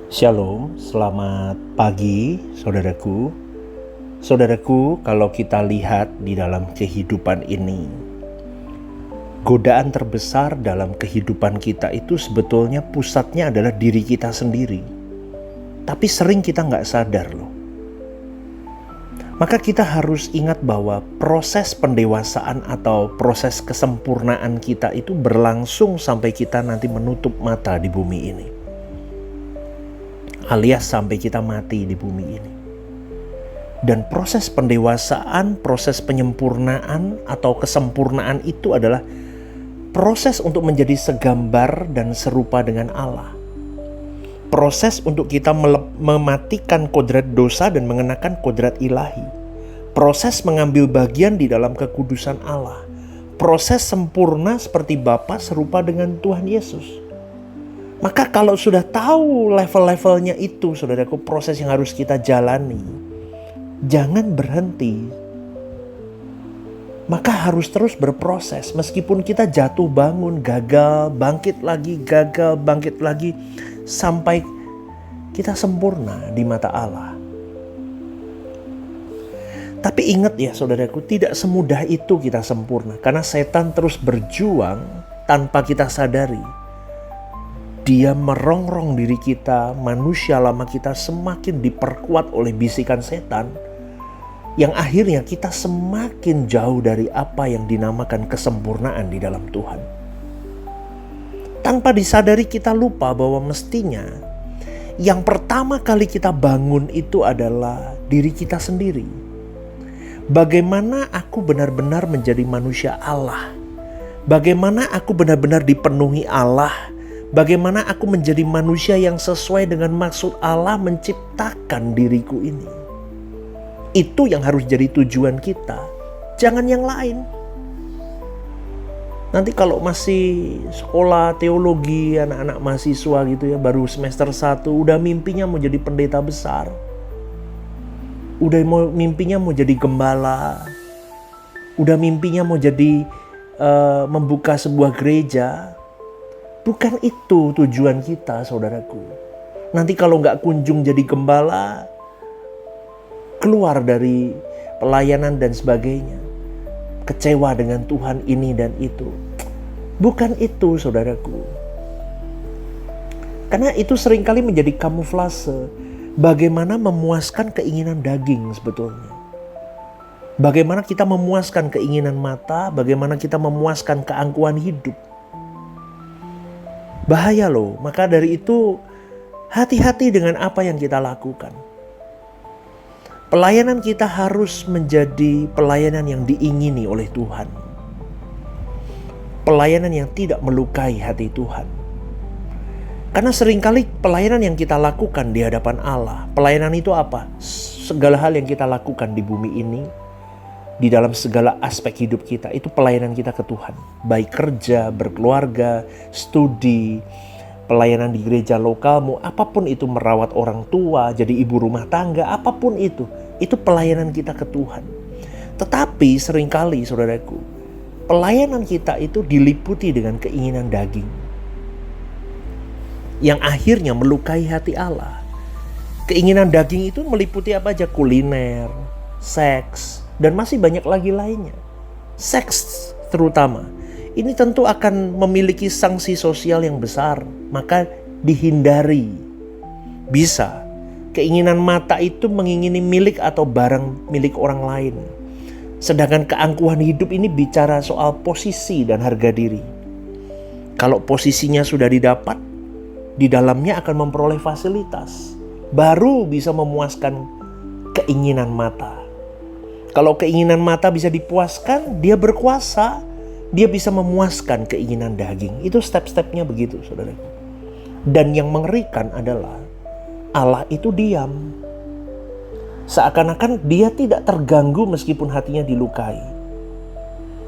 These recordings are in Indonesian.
Shalom, selamat pagi saudaraku. Saudaraku, kalau kita lihat di dalam kehidupan ini, godaan terbesar dalam kehidupan kita itu sebetulnya pusatnya adalah diri kita sendiri. Tapi sering kita nggak sadar loh. Maka kita harus ingat bahwa proses pendewasaan atau proses kesempurnaan kita itu berlangsung sampai kita nanti menutup mata di bumi ini. Alias sampai kita mati di bumi ini. Dan proses pendewasaan, proses penyempurnaan atau kesempurnaan itu adalah proses untuk menjadi segambar dan serupa dengan Allah. Proses untuk kita mematikan kodrat dosa dan mengenakan kodrat ilahi. Proses mengambil bagian di dalam kekudusan Allah. Proses sempurna seperti Bapa serupa dengan Tuhan Yesus. Maka kalau sudah tahu level-levelnya itu, saudaraku, proses yang harus kita jalani, jangan berhenti. Maka harus terus berproses. Meskipun kita jatuh bangun, gagal, bangkit lagi, gagal, bangkit lagi, sampai kita sempurna di mata Allah. Tapi ingat ya saudaraku, tidak semudah itu kita sempurna. Karena setan terus berjuang tanpa kita sadari. Dia merongrong diri kita, manusia lama kita semakin diperkuat oleh bisikan setan. Yang akhirnya kita semakin jauh dari apa yang dinamakan kesempurnaan di dalam Tuhan. Tanpa disadari kita lupa bahwa mestinya yang pertama kali kita bangun itu adalah diri kita sendiri. Bagaimana aku benar-benar menjadi manusia Allah? Bagaimana aku benar-benar dipenuhi Allah? Bagaimana aku menjadi manusia yang sesuai dengan maksud Allah menciptakan diriku ini? Itu yang harus jadi tujuan kita. Jangan yang lain. Nanti kalau masih sekolah teologi, anak-anak mahasiswa gitu ya, baru semester 1, udah mimpinya mau jadi pendeta besar. Udah mimpinya mau jadi gembala. Udah mimpinya mau jadi membuka sebuah gereja. Bukan itu tujuan kita, saudaraku. Nanti kalau nggak kunjung jadi gembala, keluar dari pelayanan dan sebagainya, kecewa dengan Tuhan ini dan itu. Bukan itu, saudaraku. Karena itu seringkali menjadi kamuflase. Bagaimana memuaskan keinginan daging sebetulnya. Bagaimana kita memuaskan keinginan mata, bagaimana kita memuaskan keangkuhan hidup. Bahaya loh, maka dari itu hati-hati dengan apa yang kita lakukan. Pelayanan kita harus menjadi pelayanan yang diingini oleh Tuhan. Pelayanan yang tidak melukai hati Tuhan. Karena seringkali pelayanan yang kita lakukan di hadapan Allah, pelayanan itu apa? Segala hal yang kita lakukan di bumi ini, di dalam segala aspek hidup kita, itu pelayanan kita ke Tuhan. Baik kerja, berkeluarga, studi, pelayanan di gereja lokalmu, apapun itu, merawat orang tua, jadi ibu rumah tangga, apapun itu pelayanan kita ke Tuhan. Tetapi seringkali saudaraku, pelayanan kita itu diliputi dengan keinginan daging. Yang akhirnya melukai hati Allah. Keinginan daging itu meliputi apa aja? Kuliner, seks, dan masih banyak lagi lainnya. Seks terutama. Ini tentu akan memiliki sanksi sosial yang besar. Maka dihindari. Bisa. Keinginan mata itu mengingini milik atau barang milik orang lain. Sedangkan keangkuhan hidup ini bicara soal posisi dan harga diri. Kalau posisinya sudah didapat, di dalamnya akan memperoleh fasilitas. Baru bisa memuaskan keinginan mata. Kalau keinginan mata bisa dipuaskan, dia berkuasa. Dia bisa memuaskan keinginan daging. Itu step-stepnya begitu, saudara. Dan yang mengerikan adalah Allah itu diam. Seakan-akan dia tidak terganggu meskipun hatinya dilukai.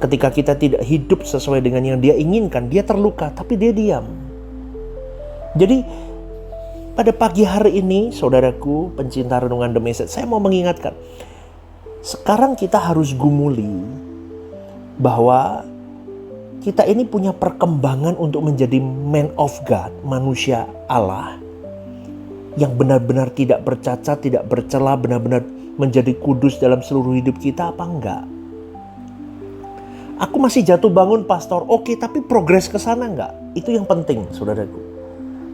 Ketika kita tidak hidup sesuai dengan yang dia inginkan, dia terluka, tapi dia diam. Jadi pada pagi hari ini, saudaraku, pencinta renungan The Message, saya mau mengingatkan. Sekarang kita harus gumuli bahwa kita ini punya perkembangan untuk menjadi man of God, manusia Allah. yang benar-benar tidak bercacat, tidak bercela, benar-benar menjadi kudus dalam seluruh hidup kita apa enggak? Aku masih jatuh bangun pastor, oke, tapi progres ke sana enggak? Itu yang penting, saudaraku.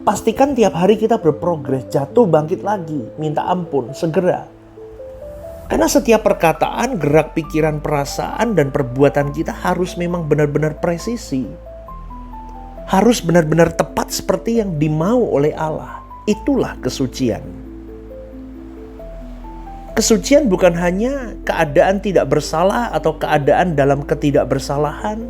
Pastikan tiap hari kita berprogres, jatuh bangkit lagi, minta ampun, segera. Karena setiap perkataan, gerak pikiran, perasaan, dan perbuatan kita harus memang benar-benar presisi. Harus benar-benar tepat seperti yang dimau oleh Allah. Itulah kesucian. Kesucian bukan hanya keadaan tidak bersalah atau keadaan dalam ketidakbersalahan.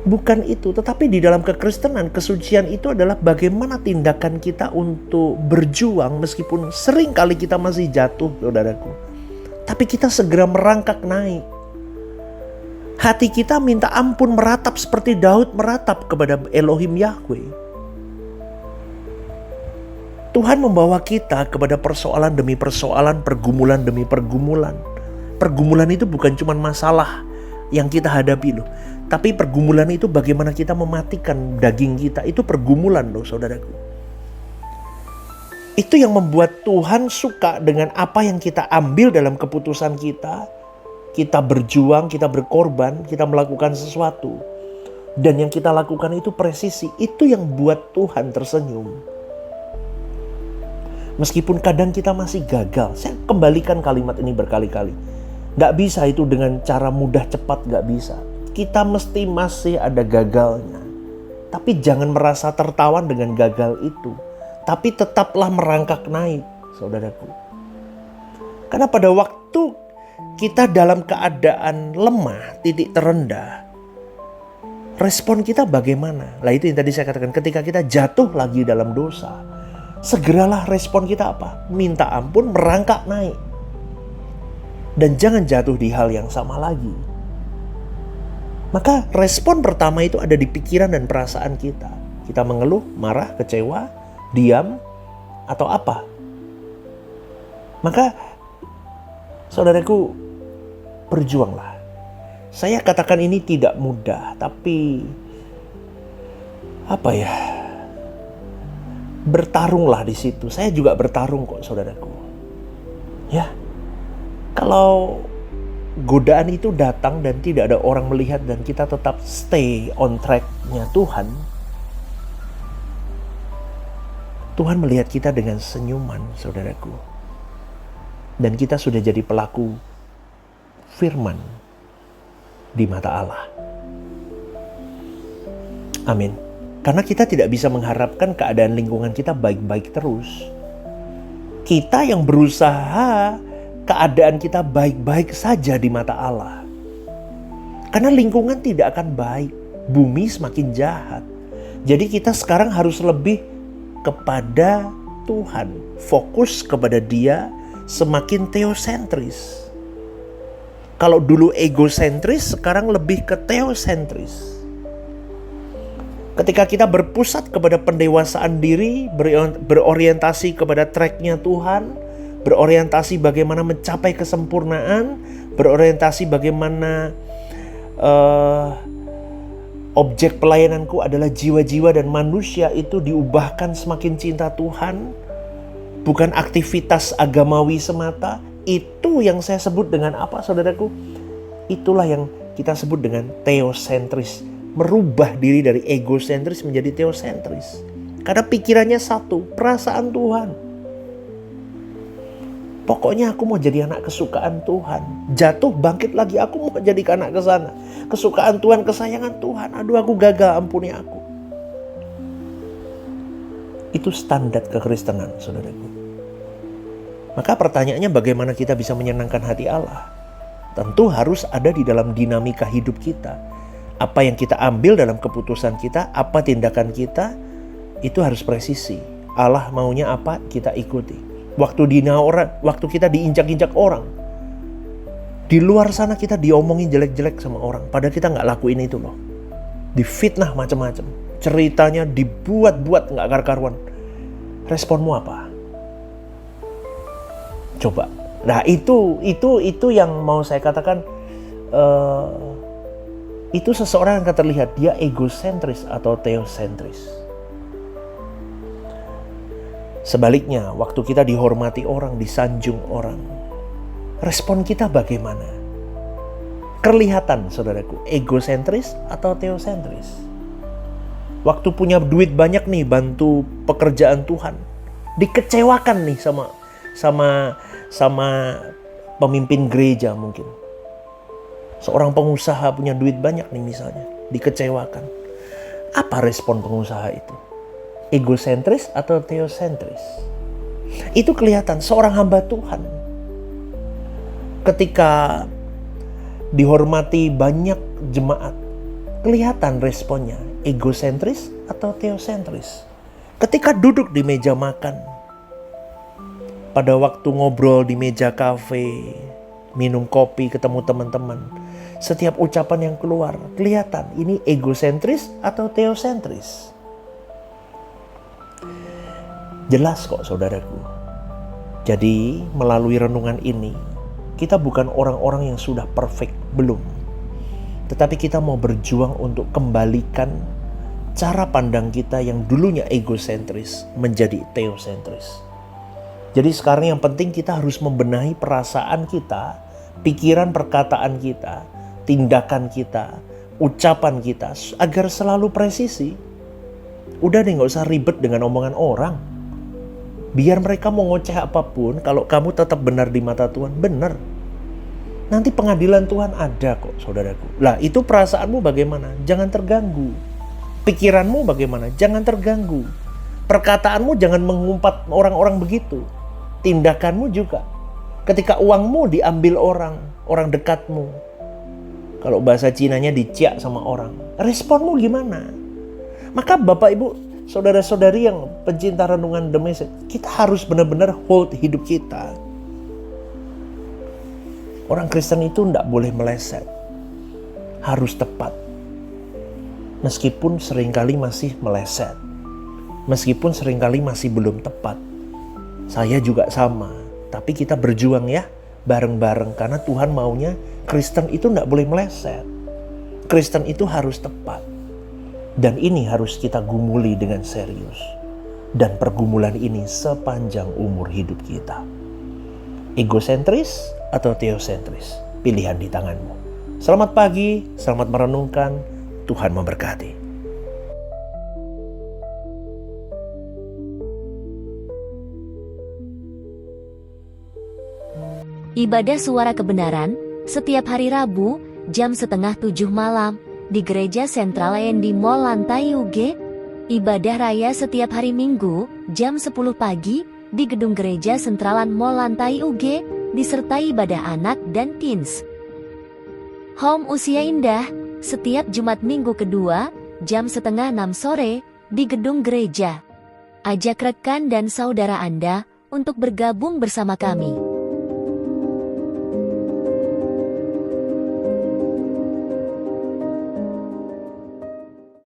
Bukan itu, tetapi di dalam kekristenan kesucian itu adalah bagaimana tindakan kita untuk berjuang meskipun sering kali kita masih jatuh, saudaraku. Tapi kita segera merangkak naik. Hati kita minta ampun, meratap seperti Daud meratap kepada Elohim Yahweh. Tuhan membawa kita kepada persoalan demi persoalan, pergumulan demi pergumulan. Pergumulan itu bukan cuma masalah yang kita hadapi loh. Tapi pergumulan itu bagaimana kita mematikan daging kita. Itu pergumulan loh, saudaraku. Itu yang membuat Tuhan suka dengan apa yang kita ambil dalam keputusan kita. Kita berjuang, kita berkorban, kita melakukan sesuatu. Dan yang kita lakukan itu presisi. Itu yang buat Tuhan tersenyum. Meskipun kadang kita masih gagal. Saya kembalikan kalimat ini berkali-kali. Gak bisa itu dengan cara mudah cepat, gak bisa. Kita mesti masih ada gagalnya. Tapi jangan merasa tertawan dengan gagal itu. Tapi tetaplah merangkak naik, saudaraku. Karena pada waktu kita dalam keadaan lemah, titik terendah, respon kita bagaimana? Lah itu yang tadi saya katakan, ketika kita jatuh lagi dalam dosa, segeralah respon kita apa? Minta ampun, merangkak naik. Dan jangan jatuh di hal yang sama lagi. Maka respon pertama itu ada di pikiran dan perasaan kita. Kita mengeluh, marah, kecewa, diam, atau apa. Maka saudaraku, berjuanglah. Saya katakan ini tidak mudah, tapi apa ya? Bertarunglah di situ. Saya juga bertarung kok, saudaraku. Ya, kalau godaan itu datang dan tidak ada orang melihat dan kita tetap stay on track-nya Tuhan, Tuhan melihat kita dengan senyuman, saudaraku. Dan kita sudah jadi pelaku firman di mata Allah. Amin. Karena kita tidak bisa mengharapkan keadaan lingkungan kita baik-baik terus. Kita yang berusaha keadaan kita baik-baik saja di mata Allah. Karena lingkungan tidak akan baik. Bumi semakin jahat. Jadi kita sekarang harus lebih kepada Tuhan. Fokus kepada Dia, semakin teosentris. Kalau dulu egosentris, sekarang lebih ke teosentris. Ketika kita berpusat kepada pendewasaan diri, berorientasi kepada tracknya Tuhan, berorientasi bagaimana mencapai kesempurnaan, berorientasi bagaimana objek pelayananku adalah jiwa-jiwa dan manusia itu diubahkan semakin cinta Tuhan, bukan aktivitas agamawi semata. Itu yang saya sebut dengan apa, saudaraku? Itulah yang kita sebut dengan teosentris. Merubah diri dari egosentris menjadi teosentris. Karena pikirannya satu, perasaan Tuhan. Pokoknya aku mau jadi anak kesukaan Tuhan. Jatuh bangkit lagi, aku mau jadi anak ke sana. Kesukaan Tuhan, kesayangan Tuhan. Aduh, aku gagal, ampuni aku. Itu standar kekristenan, saudaraku. Maka pertanyaannya, bagaimana kita bisa menyenangkan hati Allah? Tentu harus ada di dalam dinamika hidup kita. Apa yang kita ambil dalam keputusan kita, apa tindakan kita, itu harus presisi. Allah maunya apa, kita ikuti. Waktu kita diinjak-injak orang, di luar sana kita diomongin jelek-jelek sama orang, padahal kita nggak lakuin itu loh. Difitnah macam-macam, ceritanya dibuat-buat nggak karu-karuan. Responmu apa? Coba. Nah itu yang mau saya katakan. Itu seseorang yang akan terlihat dia egosentris atau teosentris. Sebaliknya, waktu kita dihormati orang, disanjung orang, respon kita bagaimana? Kelihatan, saudaraku, egosentris atau teosentris? Waktu punya duit banyak nih, bantu pekerjaan Tuhan, dikecewakan nih sama pemimpin gereja mungkin. Seorang pengusaha punya duit banyak nih misalnya, dikecewakan. Apa respon pengusaha itu? Egosentris atau teosentris? Itu kelihatan seorang hamba Tuhan. Ketika dihormati banyak jemaat, kelihatan responnya, egosentris atau teosentris. Ketika duduk di meja makan, pada waktu ngobrol di meja kafe, minum kopi, ketemu teman-teman, setiap ucapan yang keluar kelihatan ini egosentris atau teosentris. Jelas kok saudaraku. Jadi melalui renungan ini kita bukan orang-orang yang sudah perfect, belum. Tetapi kita mau berjuang untuk kembalikan cara pandang kita yang dulunya egosentris menjadi teosentris. Jadi sekarang yang penting kita harus membenahi perasaan kita, pikiran, perkataan kita, tindakan kita, ucapan kita agar selalu presisi. Udah deh, gak usah ribet dengan omongan orang. Biar mereka mau ngoceh apapun, kalau kamu tetap benar di mata Tuhan, benar. Nanti pengadilan Tuhan ada kok, saudaraku. Lah, itu perasaanmu bagaimana? Jangan terganggu. Pikiranmu bagaimana? Jangan terganggu. Perkataanmu jangan mengumpat orang-orang begitu. Tindakanmu juga. Ketika uangmu diambil orang dekatmu. Kalau bahasa Cinanya diciak sama orang. Responmu gimana? Maka Bapak Ibu, saudara-saudari yang pencinta renungan The Message, kita harus benar-benar hold hidup kita. Orang Kristen itu tidak boleh meleset. Harus tepat. Meskipun seringkali masih meleset. Meskipun seringkali masih belum tepat. Saya juga sama. Tapi kita berjuang ya, bareng-bareng. Karena Tuhan maunya Kristen itu tidak boleh meleset. Kristen itu harus tepat. Dan ini harus kita gumuli dengan serius. Dan pergumulan ini sepanjang umur hidup kita. Egosentris atau teosentris? Pilihan di tanganmu. Selamat pagi, selamat merenungkan. Tuhan memberkati. Ibadah Suara Kebenaran setiap hari Rabu jam 6:30 malam di Gereja Sentral di Mall Lantai UG. Ibadah Raya setiap hari Minggu jam 10 pagi di Gedung Gereja Sentralan Mall Lantai UG, disertai ibadah anak dan teens. Home Usia Indah setiap Jumat Minggu kedua jam 5:30 sore di Gedung Gereja. Ajak rekan dan saudara Anda untuk bergabung bersama kami.